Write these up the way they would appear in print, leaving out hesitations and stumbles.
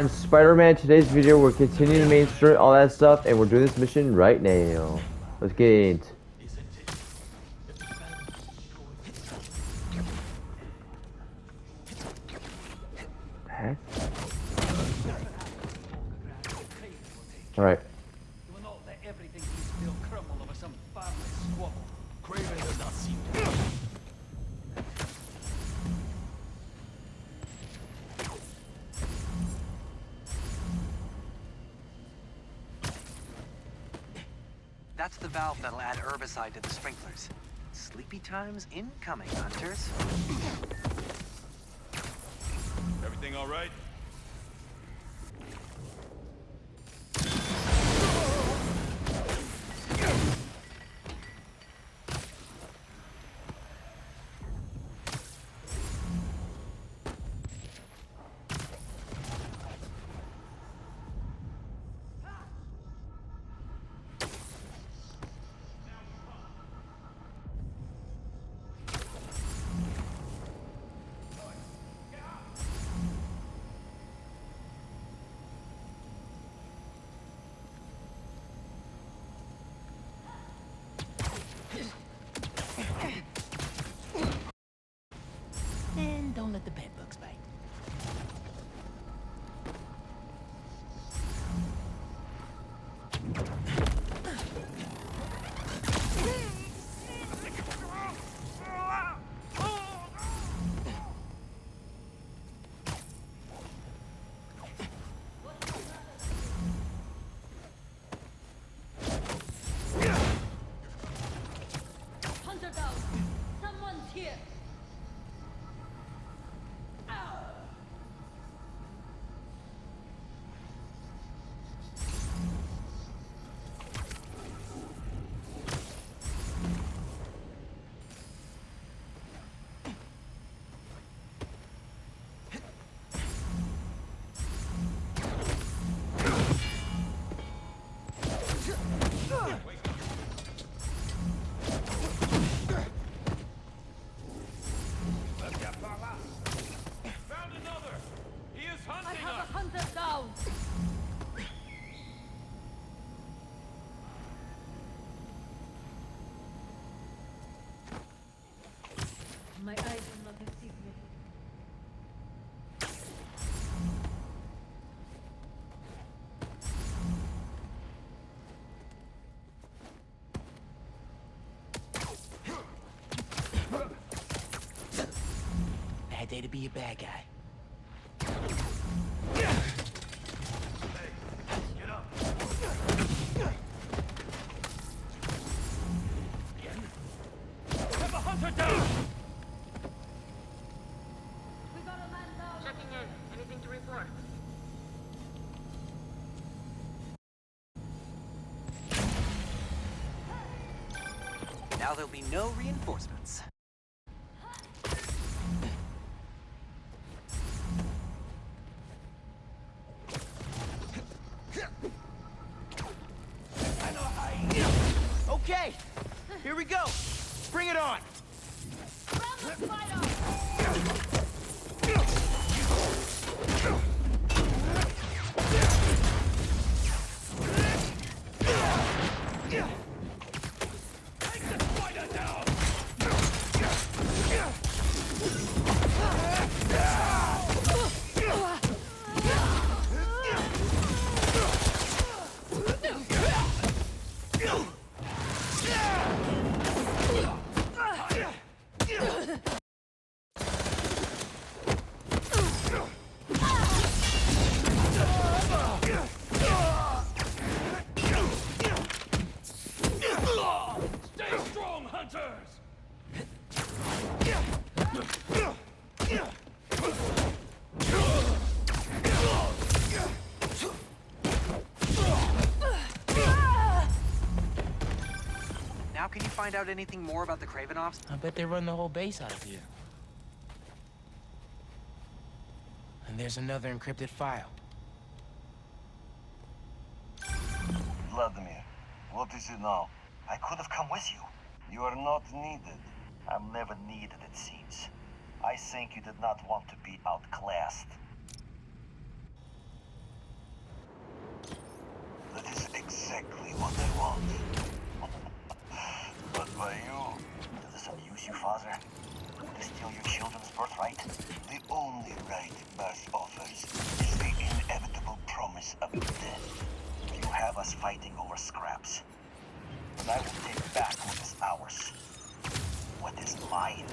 I'm Spider-Man. Today's video, we're continuing the main story, all that stuff, and we're doing this mission right now. Let's get it. Heck? All right. You will not let everything you feel crumble over some family squabble. Craven does not seem to. That's the valve that'll add herbicide to the sprinklers. Sleepy times incoming, hunters. Everything all right? And don't let the bed bugs bite. Hunter down! Someone's here! Found another! He is I hunting have us! a hunter down! My eyes will not deceive me. Bad day to be a bad guy. Get up! Have a hunter down! We got a man down! Checking in. Anything to report? Now there'll be no reinforcements. Okay, here we go. Bring it on. Round the spider! Stay strong, hunters! Now can you find out anything more about the Kravenovs? I bet they run the whole base out of here. And there's another encrypted file. Vladimir, what is it now? I could have come with you. You are not needed. I'm never needed, it seems. I think you did not want to be outclassed. exactly what I want. But by you, does this amuse you, father? To steal your children's birthright? The only right birth offers is the inevitable promise of death. You have us fighting over scraps. But I will take back what is ours. What is mine?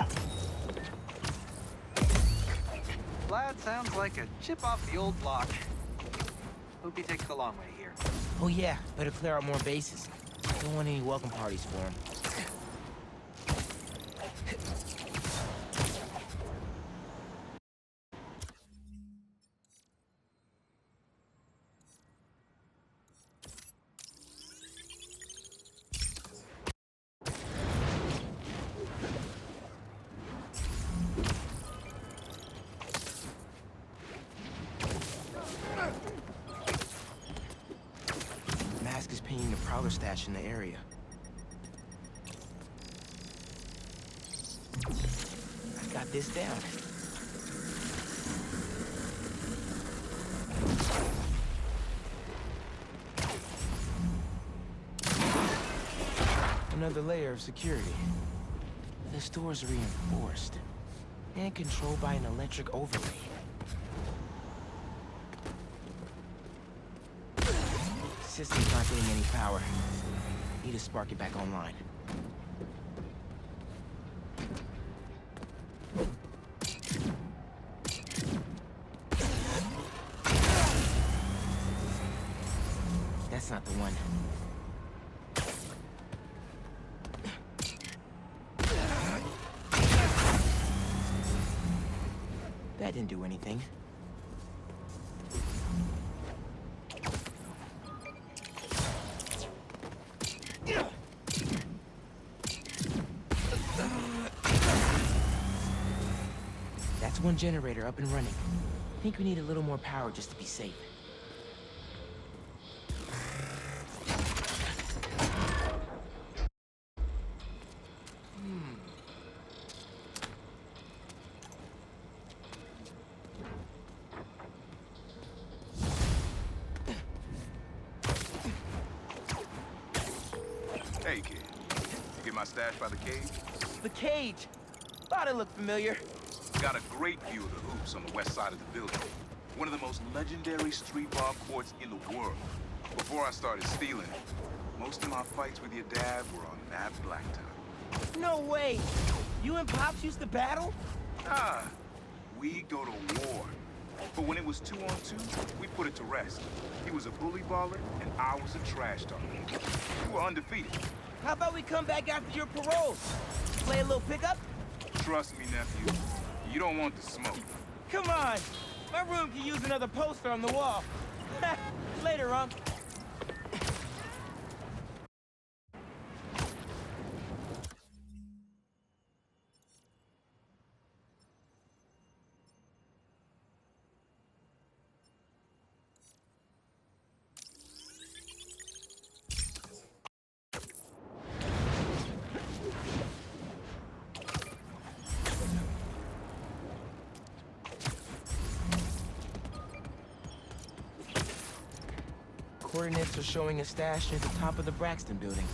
Lad sounds like a chip off the old block. Hope he takes the long way here. Oh yeah, better clear out more bases. Don't want any welcome parties for him. Mask is pinging the prowler stash in the area. I got this down. Another layer of security. The store's reinforced and controlled by an electric overlay. System's not getting any power. Need to spark it back online. That's not the one. That didn't do anything. That's one generator up and running. Think we need a little more power just to be safe. Hey, kid. You get my stash by the cage? The cage! Thought it looked familiar. Got a great view of the hoops on the west side of the building. One of the most legendary street ball courts in the world. Before I started stealing, most of my fights with your dad were on that blacktop. No way! You and Pops used to battle? Ah, we go to war. But when it was 2-on-2, we put it to rest. He was a bully baller, and I was a trash talker. We were undefeated. How about we come back after your paroles? Play a little pickup? Trust me, nephew. You don't want the smoke. Come on! My room could use another poster on the wall. Later, Unc. Coordinates are showing a stash near the top of the Braxton building.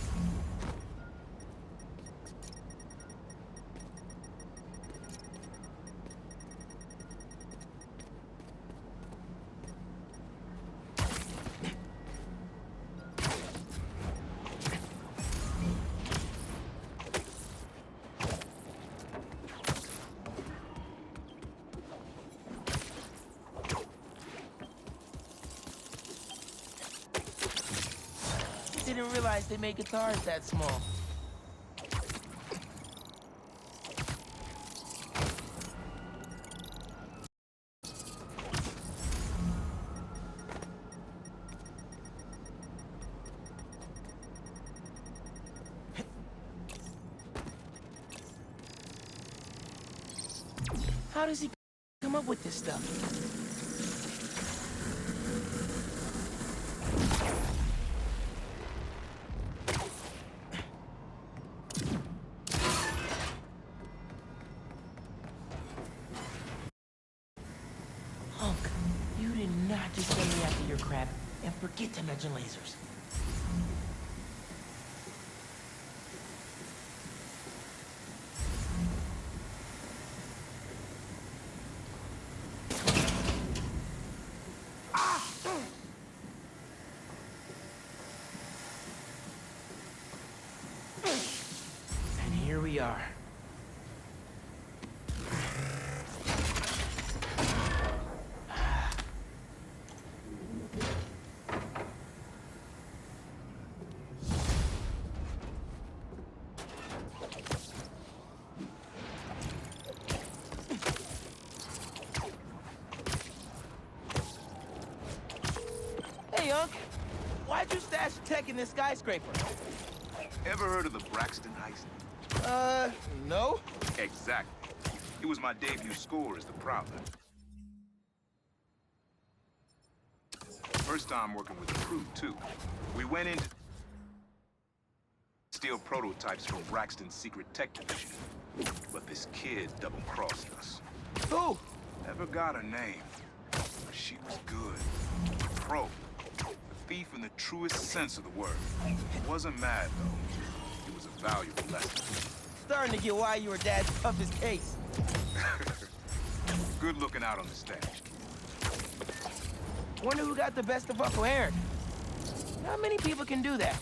Didn't realize they make guitars that small. How does he come up with this stuff? Hunk, you did not just send me after your crap and forget to mention lasers. Hey, Unc. Why'd you stash tech in this skyscraper? Ever heard of the Braxton heist? No. Exactly. It was my debut score as the Prowler. First time working with the crew, too. We went in to steal prototypes from Braxton's secret tech division. But this kid double-crossed us. Who? Never got her name. But she was good. Pro. A thief in the truest sense of the word. Wasn't mad, though. It was a valuable lesson. Starting to get why you were Dad's toughest case. Good looking out on the stash. Wonder who got the best of Uncle Aaron. Not many people can do that.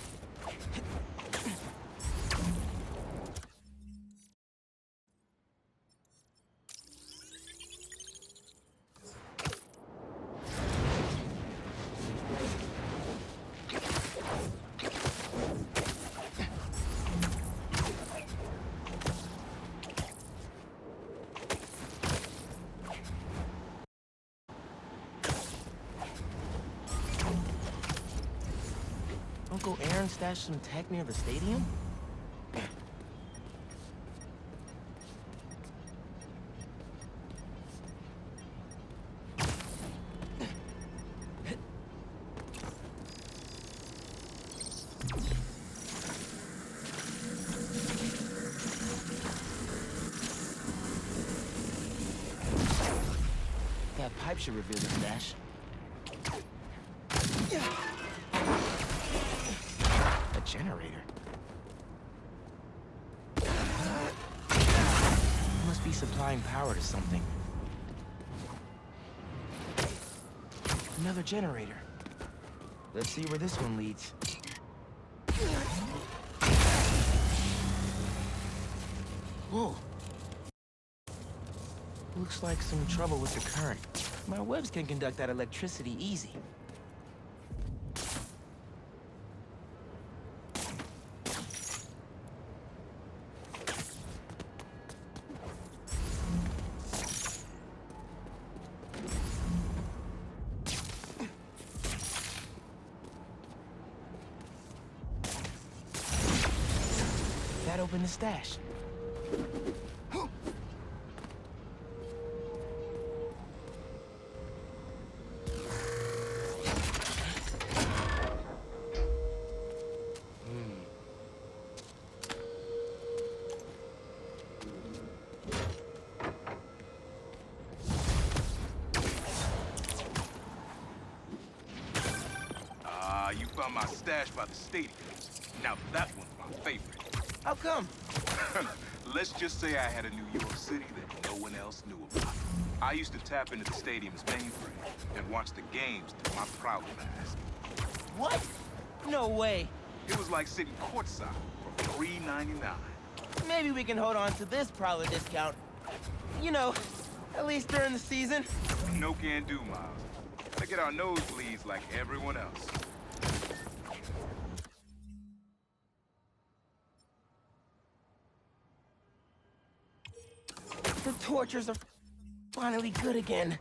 Uncle Aaron stashed some tech near the stadium? That pipe should reveal the stash. A generator. Must be supplying power to something. Another generator. Let's see where this one leads. Whoa. Looks like some trouble with the current. My webs can conduct that electricity easy. That opened the stash. You found my stash by the stadium. Now that one's my favorite. How come? Let's just say I had a New York City that no one else knew about. I used to tap into the stadium's mainframe and watch the games through my Prowler mask. What? No way. It was like sitting courtside for $3.99. Maybe we can hold on to this Prowler discount. You know, at least during the season. No can do, Miles. They get our nosebleeds like everyone else. The tortures are finally good again.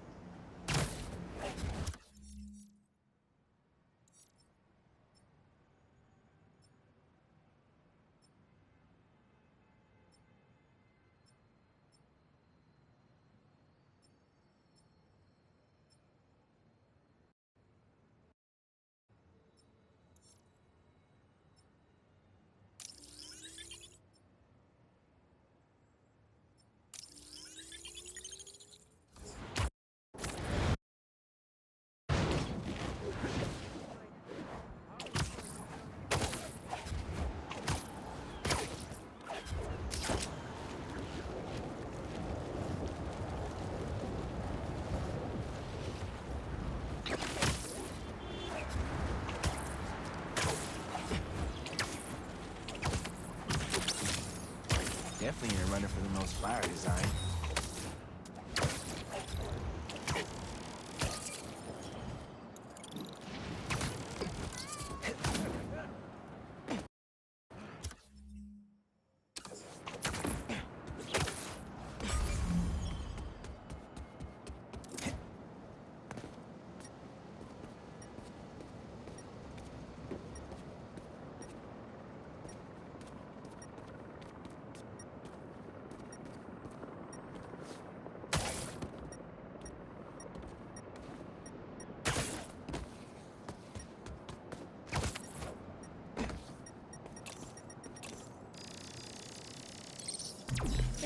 Definitely in a runner for the most flower design.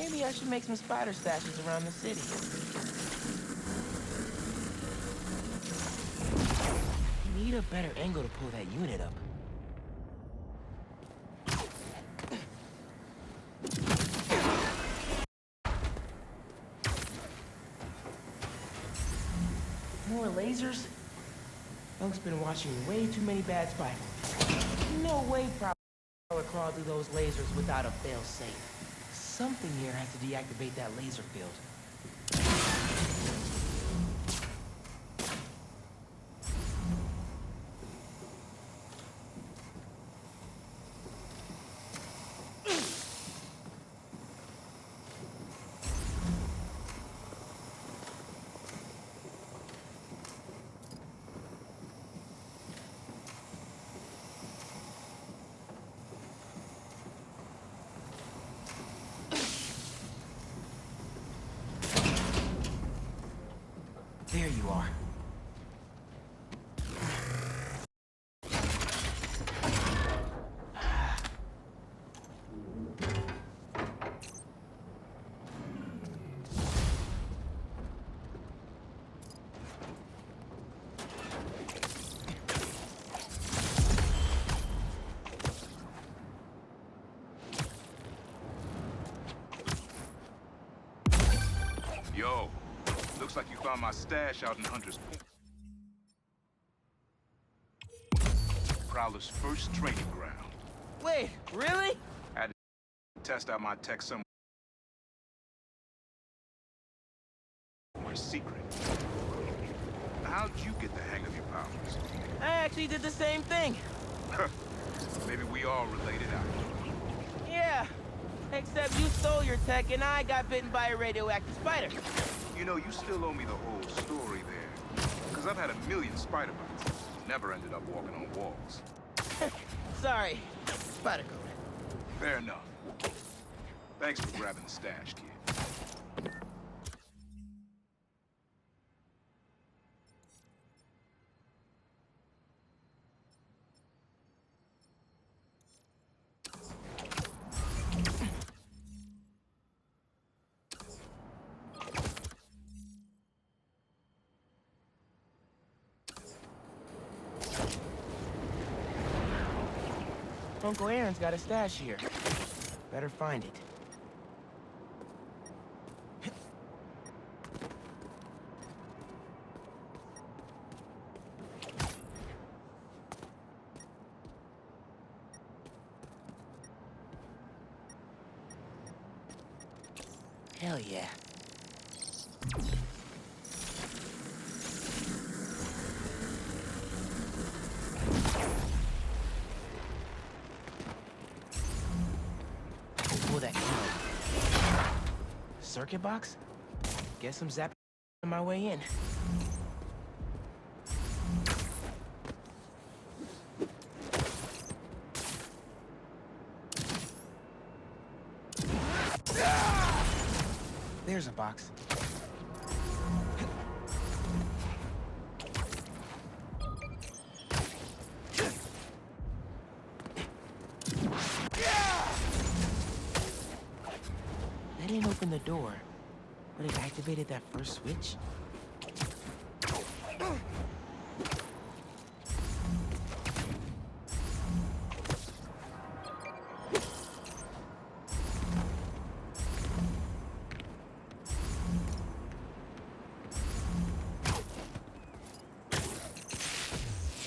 Maybe I should make some spider stashes around the city. Need a better angle to pull that unit up. More lasers? Unk's been watching way too many bad spider. No way Prowler crawled through those lasers without a fail-safe. Something here has to deactivate that laser field. There you are. Yo, looks like you found my stash out in Hunter's Point. Prowler's first training ground. Wait, really? Had to test out my tech somewhere secret. How'd you get the hang of your powers? I actually did the same thing. Maybe we all related out. Yeah, except you stole your tech and I got bitten by a radioactive spider. You know, you still owe me the whole story there. Because I've had a million spider bites. Never ended up walking on walls. Sorry, spider code. Fair enough. Thanks for grabbing the stash, kid. Uncle Aaron's got a stash here. Better find it. Hell yeah. Pull that card. Circuit box? Guess I'm zapping my way in. There's a box. That didn't open the door, but it activated that first switch.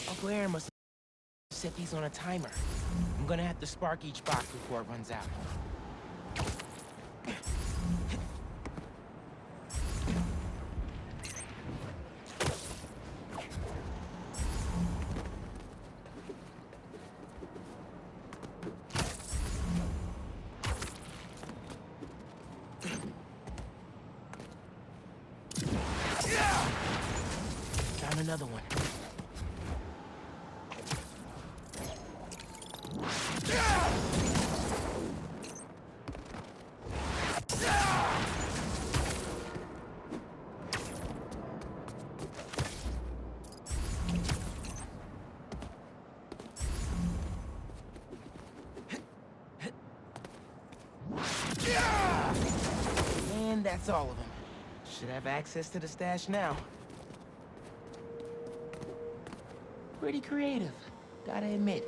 Uncle Aaron must have set these on a timer. I'm gonna have to spark each box before it runs out. Found another one. that's all of them. Should have access to the stash now. Pretty creative, gotta admit.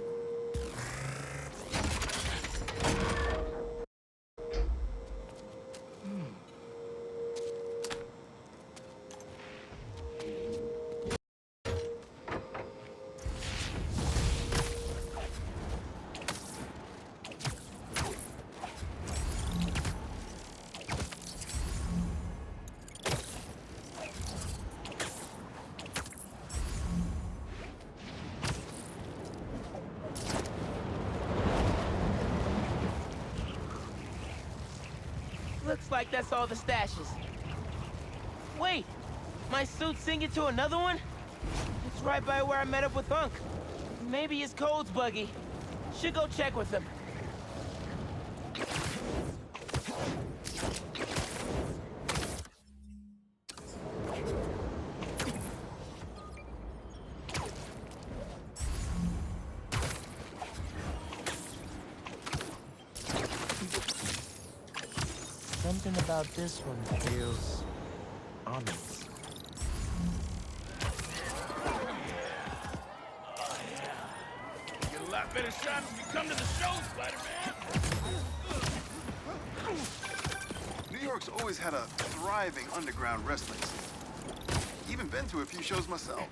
Looks like that's all the stashes. Wait, my suit's singing to another one? It's right by where I met up with Unc. Maybe his code's buggy. Should go check with him. Something about this one feels ominous. Get a lot better shots when you come to the show, Spider-Man! New York's always had a thriving underground wrestling scene. Even been to a few shows myself.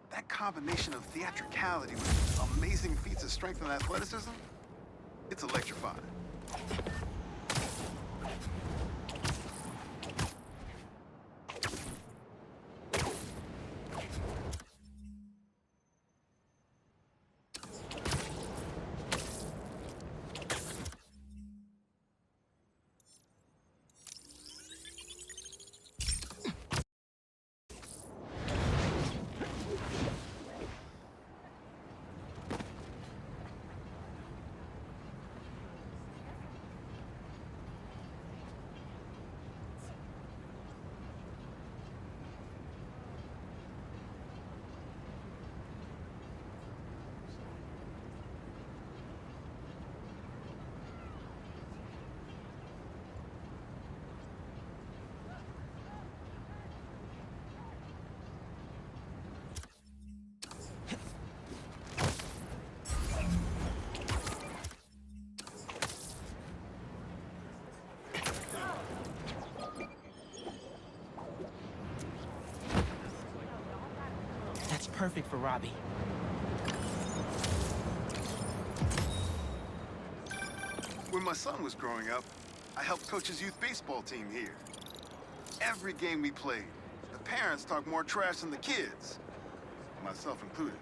That combination of theatricality with amazing feats of strength and athleticism, it's electrifying. That's perfect for Robbie. When my son was growing up, I helped coach his youth baseball team here. Every game we played, the parents talked more trash than the kids, myself included.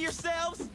yourselves?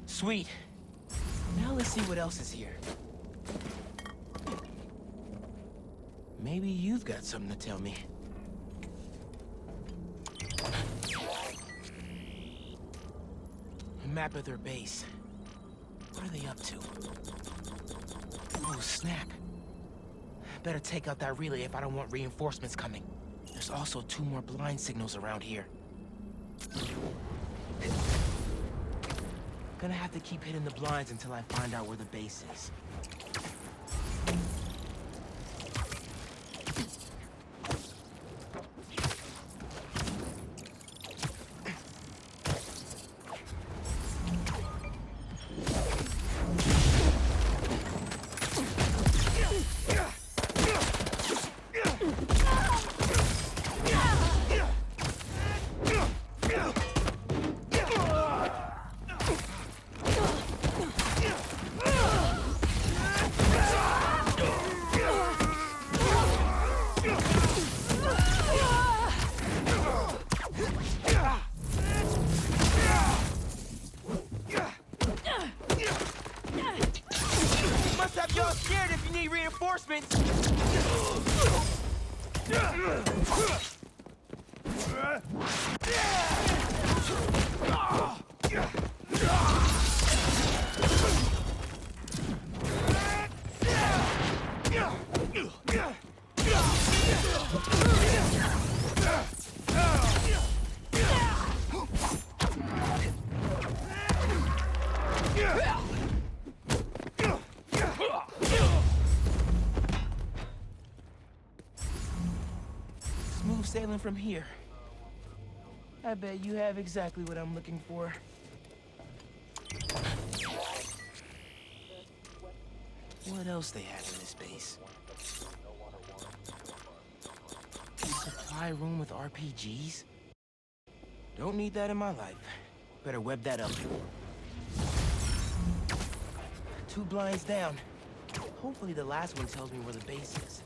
Sweet. Now let's see what else is here. Maybe you've got something to tell me. A map of their base. What are they up to? Oh, snap. Better take out that relay if I don't want reinforcements coming. There's also 2 more blind signals around here. Gonna have to keep hitting the blinds until I find out where the base is. Must have y'all scared if you need reinforcements. Smooth sailing from here. I bet you have exactly what I'm looking for. What else they have in this base? Supply room with RPGs? Don't need that in my life. Better web that up. 2 blinds down. Hopefully the last one tells me where the base is.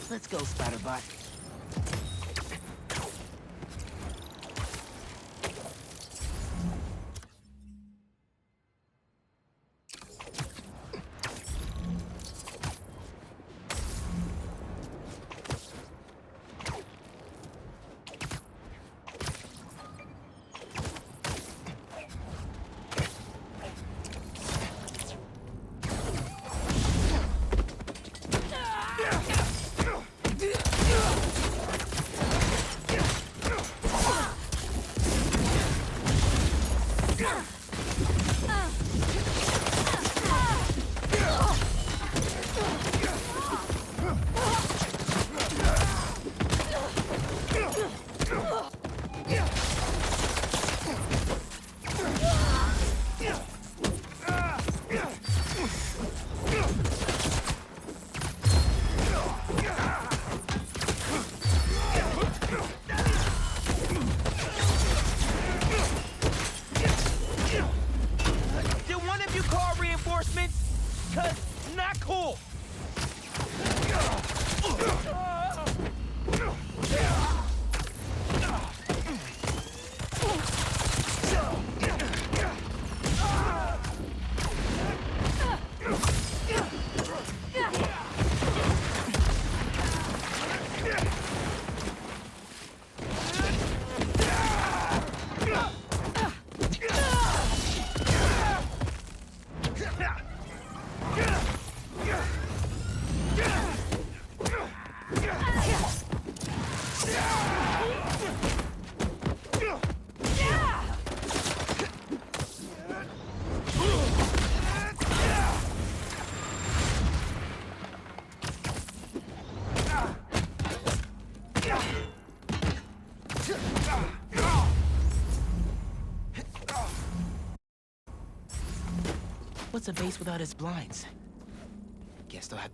Let's go, Spider-Bot. Cuz, not cool! What's a base without its blinds? Guess they'll have...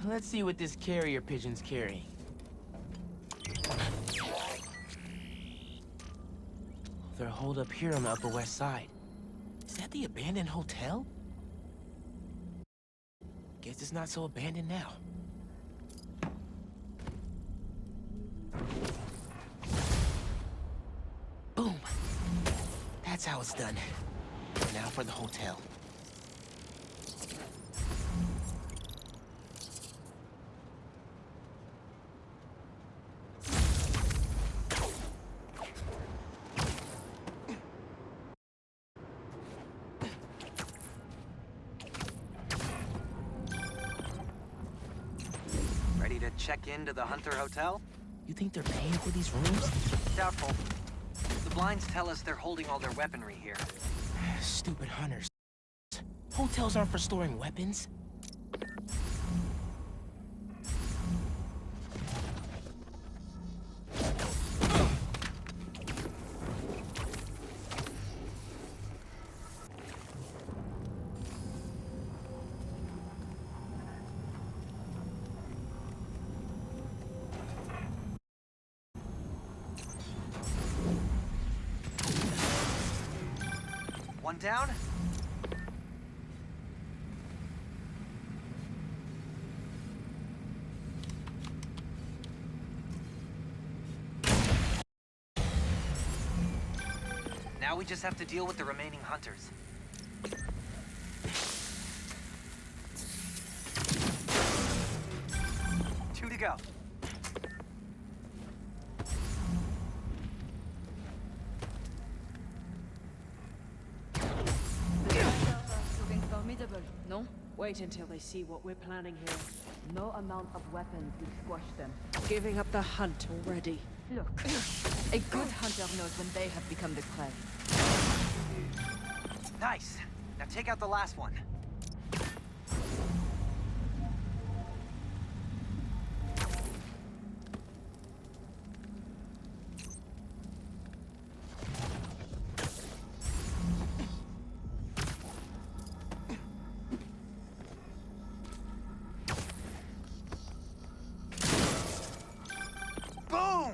Let's see what this carrier pigeon's carrying. They're holed up here on the Upper West Side. Is that the abandoned hotel? Guess it's not so abandoned now. Boom! That's how it's done. Now for the hotel. Ready to check into the Hunter Hotel? You think they're paying for these rooms? Doubtful. The blinds tell us they're holding all their weaponry here. Stupid hunters. Hotels aren't for storing weapons. One down? Now we just have to deal with the remaining hunters. Two to go. Looking formidable, no? Wait until they see what we're planning here. No amount of weapons will squash them. Giving up the hunt already. Look, a good hunter knows when they have become the prey. Nice. Now take out the last one. Boom!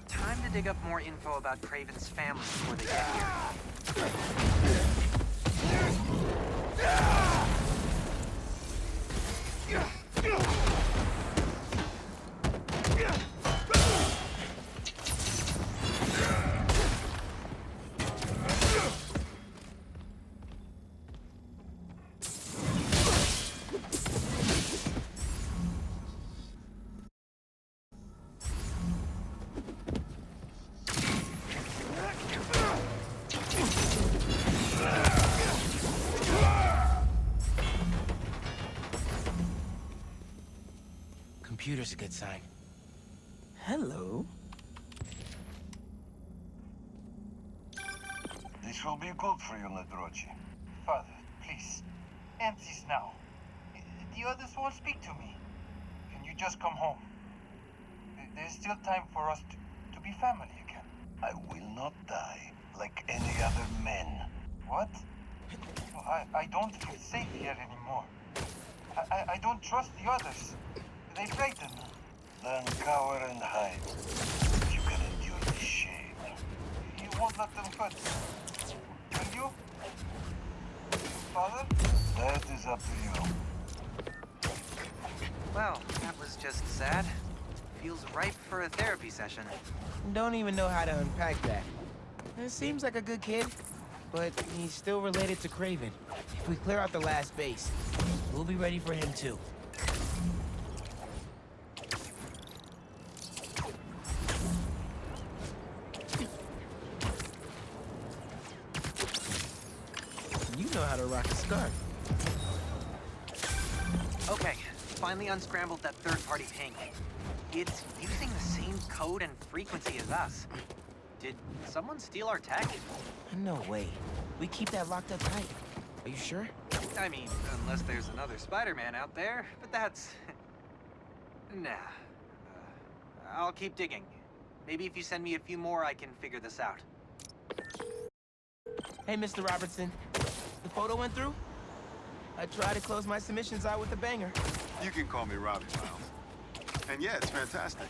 Time to dig up more info about Craven's family before they get here. Computer's a good sign. Hello? This will be good for you, Ladrochi. Father, please. End this now. The others won't speak to me. Can you just come home? There's still time for us to be family again. I will not die like any other men. What? I don't feel safe here anymore. I don't trust the others. They frighten me. Then cower and hide. You can endure the shame. You won't let them hurt me. Will you? Father? That is up to you. Well, that was just sad. Feels ripe for a therapy session. Don't even know how to unpack that. It seems like a good kid, but he's still related to Craven. If we clear out the last base, we'll be ready for him too. You know how to rock a scarf. Okay, finally unscrambled that third-party ping. It's using the same code and frequency as us. Did someone steal our tech? No way. We keep that locked up tight. Are you sure? I mean, unless there's another Spider-Man out there, but that's... Nah. I'll keep digging. Maybe if you send me a few more, I can figure this out. Hey, Mr. Robertson. The photo went through? I tried to close my submissions out with a banger. You can call me Robbie, Miles. And yeah, it's fantastic.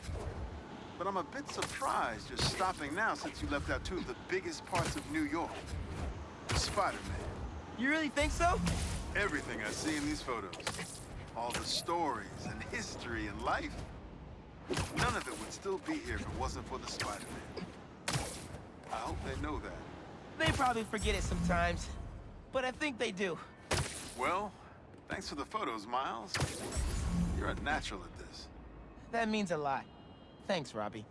But I'm a bit surprised you're stopping now since you left out two of the biggest parts of New York. Spider-Man. You really think so? Everything I see in these photos. All the stories and history and life. None of it would still be here if it wasn't for the Spider-Man. I hope they know that. They probably forget it sometimes, but I think they do. Well, thanks for the photos, Miles. You're a natural at this. That means a lot. Thanks, Robbie.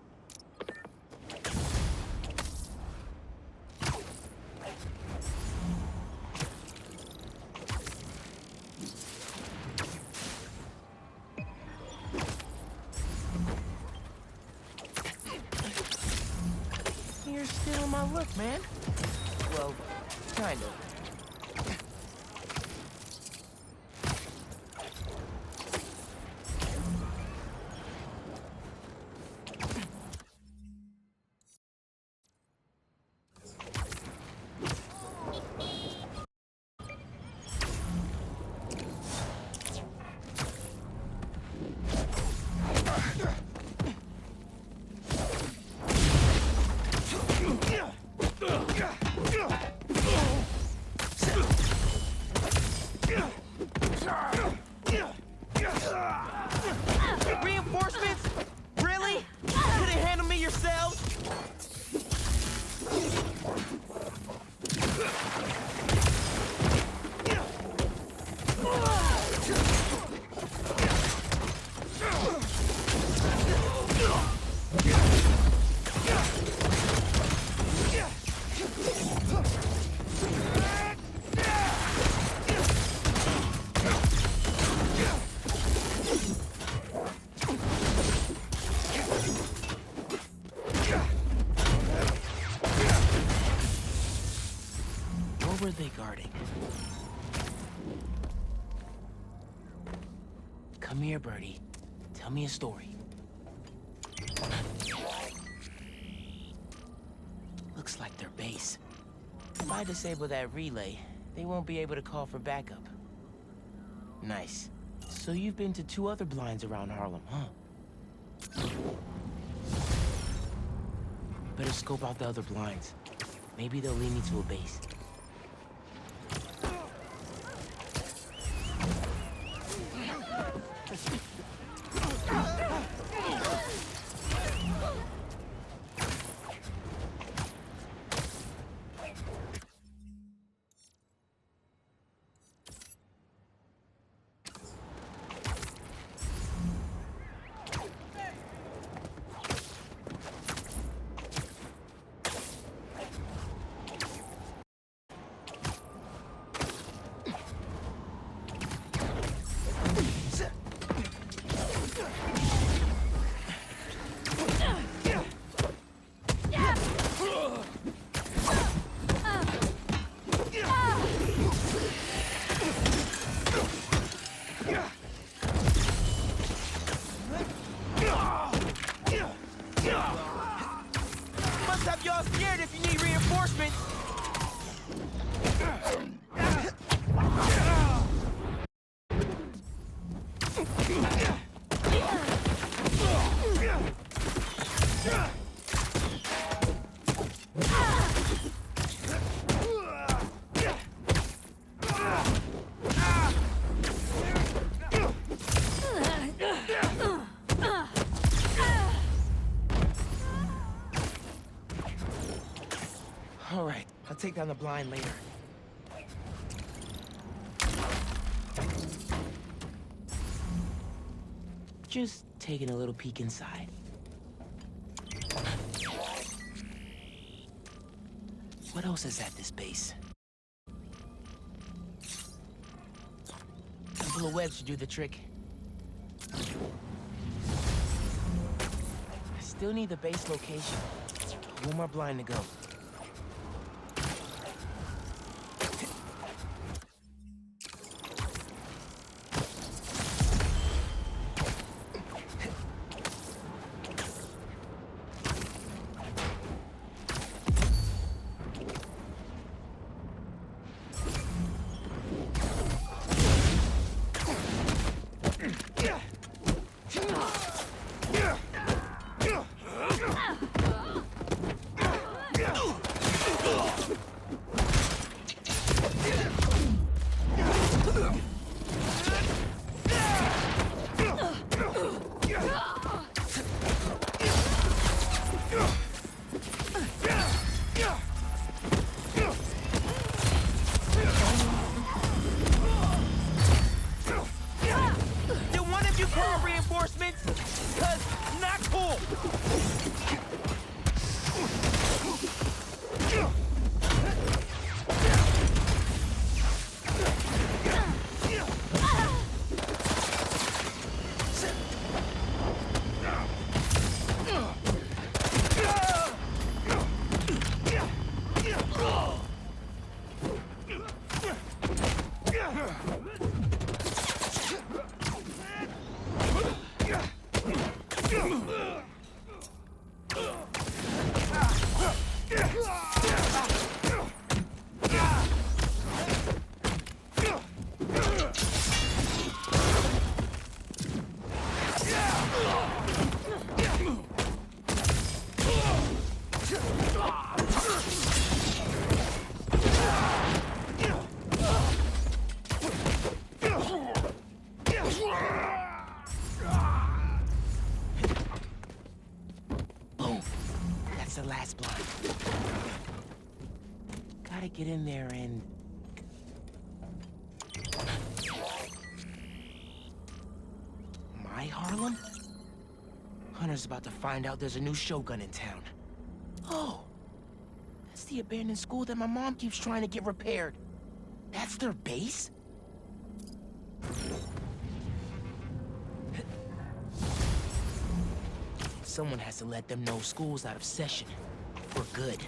You're stealing my look, man. Well, kind of. were they guarding? Come here, Birdie. Tell me a story. Looks like their base. If I disable that relay, they won't be able to call for backup. Nice. So you've been to 2 other blinds around Harlem, huh? Better scope out the other blinds. Maybe they'll lead me to a base. Must have y'all scared if you need reinforcements. All right, I'll take down the blind later. Just taking a little peek inside. What else is at this base? A couple of webs should do the trick. I still need the base location. One more blind to go. Reinforcements? 'Cause not cool! That's the last blind. Gotta get in there and... My Harlem? Hunter's about to find out there's a new Shogun in town. Oh! That's the abandoned school that my mom keeps trying to get repaired. That's their base? Someone has to let them know school's out of session. For good.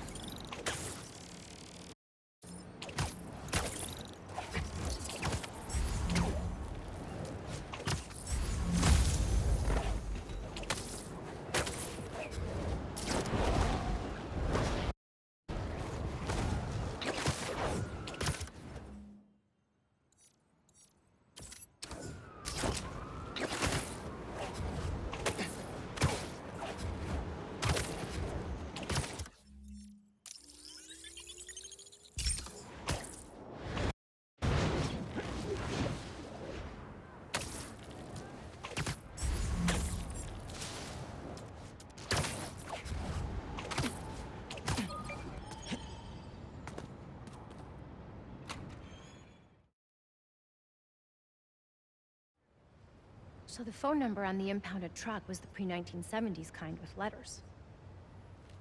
So the phone number on the impounded truck was the pre-1970s kind with letters.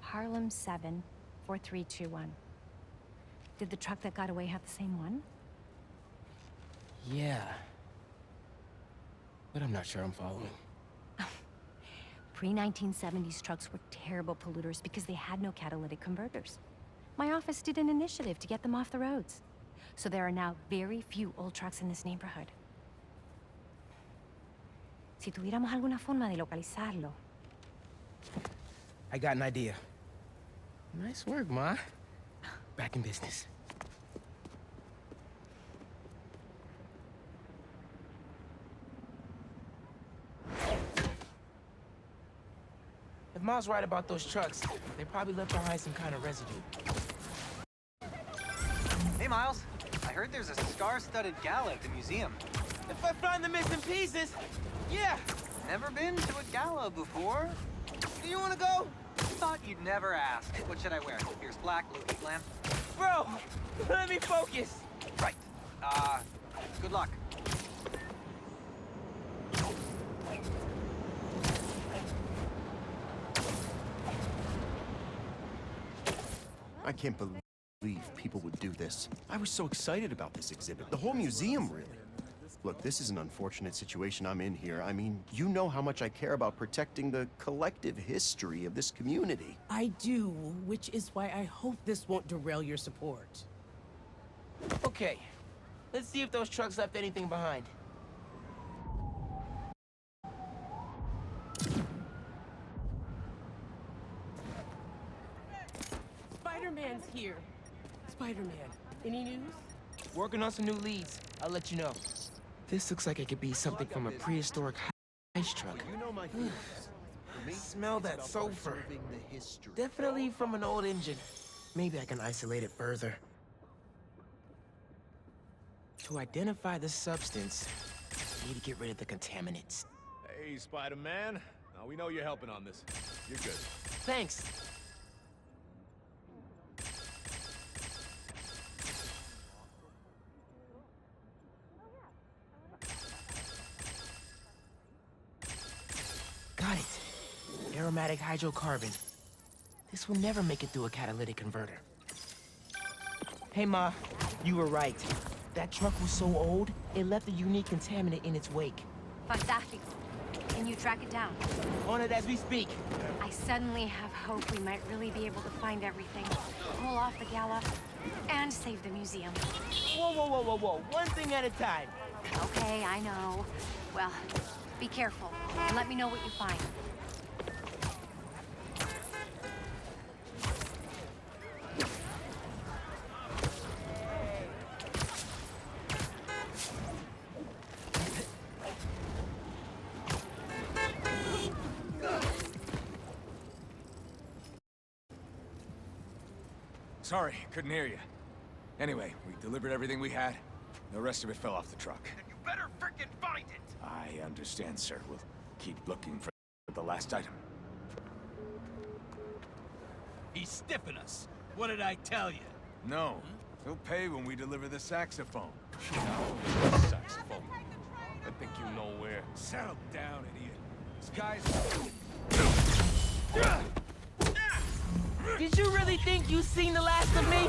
Harlem 74321. Did the truck that got away have the same one? Yeah. But I'm not sure I'm following. Pre-1970s trucks were terrible polluters because they had no catalytic converters. My office did an initiative to get them off the roads. So there are now very few old trucks in this neighborhood. Si tuviéramos alguna forma de localizarlo. I got an idea. Nice work, Ma. Back in business. If Ma's right about those trucks, they probably left behind some kind of residue. Hey, Miles. I heard there's a star-studded gala at the museum. If I find the missing pieces, yeah. Never been to a gala before? Do you want to go? Thought you'd never ask. What should I wear? Fierce black, Loopy glam? Bro, let me focus. Right. Good luck. I can't believe people would do this. I was so excited about this exhibit. The whole museum, really. Look, this is an unfortunate situation I'm in here. I mean, you know how much I care about protecting the collective history of this community. I do, which is why I hope this won't derail your support. Okay, let's see if those trucks left anything behind. Spider-Man's here. Spider-Man, any news? Working on some new leads. I'll let you know. This looks like it could be something from a prehistoric ice truck. You know my feelings. For me, Smell it's that about sulfur. preserving the history. Definitely from an old engine. Maybe I can isolate it further. To identify the substance, I need to get rid of the contaminants. Hey, Spider-Man. Now, we know you're helping on this. You're good. Thanks. Got it. Aromatic hydrocarbon. This will never make it through a catalytic converter. Hey, Ma. You were right. That truck was so old, it left a unique contaminant in its wake. Fantástico. Can you track it down? On it as we speak. I suddenly have hope we might really be able to find everything, pull off the gala, and save the museum. Whoa, whoa, whoa, whoa, whoa. One thing at a time. Okay, I know. Well, be careful, and let me know what you find. Sorry, couldn't hear you. Anyway, we delivered everything we had. The rest of it fell off the truck. Then you better frickin' find it! I understand, sir. We'll keep looking for the last item. He's stiffing us. What did I tell you? No. He'll pay when we deliver the saxophone. Saxophone. I think you know where. Settle down, idiot. This guy's... Did you really think you've seen the last of me?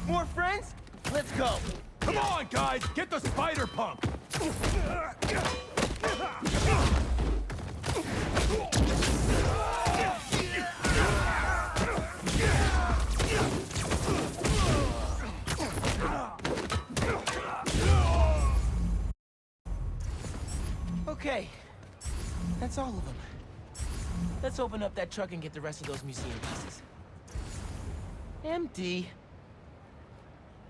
More friends? Let's go. Come on, guys! Get the spider pump! Okay. That's all of them. Let's open up that truck and get the rest of those museum pieces. Empty.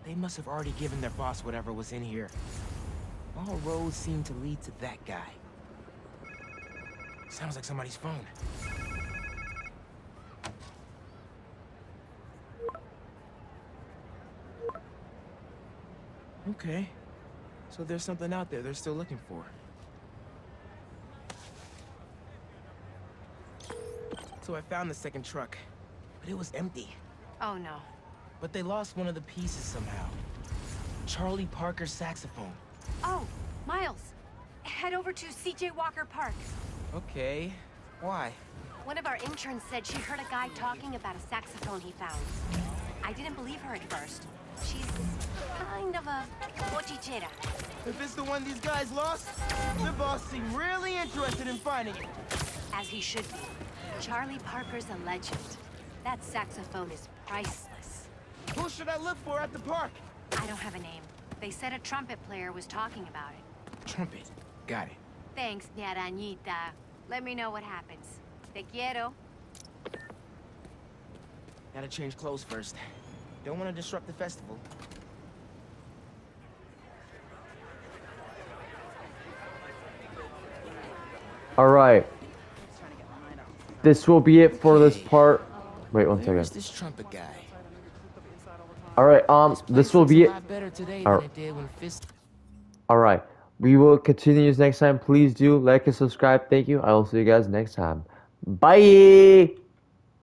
They must have already given their boss whatever was in here. All roads seem to lead to that guy. Sounds like somebody's phone. Okay. So there's something out there they're still looking for. So I found the second truck, but it was empty. Oh no. But they lost one of the pieces somehow. Charlie Parker's saxophone. Oh, Miles. Head over to C.J. Walker Park. Okay. Why? One of our interns said she heard a guy talking about a saxophone he found. I didn't believe her at first. She's kind of a bochichera. If it's the one these guys lost, the boss seemed really interested in finding it. As he should be. Charlie Parker's a legend. That saxophone is priceless. Who should I look for at the park? I don't have a name. They said a trumpet player was talking about it. Trumpet. Got it. Thanks, mi arañita. Let me know what happens. Te quiero. Gotta change clothes first. Don't want to disrupt the festival. Alright. This will be it for this part. Wait one Where's second. this trumpet guy? Alright, this will be it. Alright. We will continue this next time. Please do like and subscribe. Thank you. I will see you guys next time. Bye!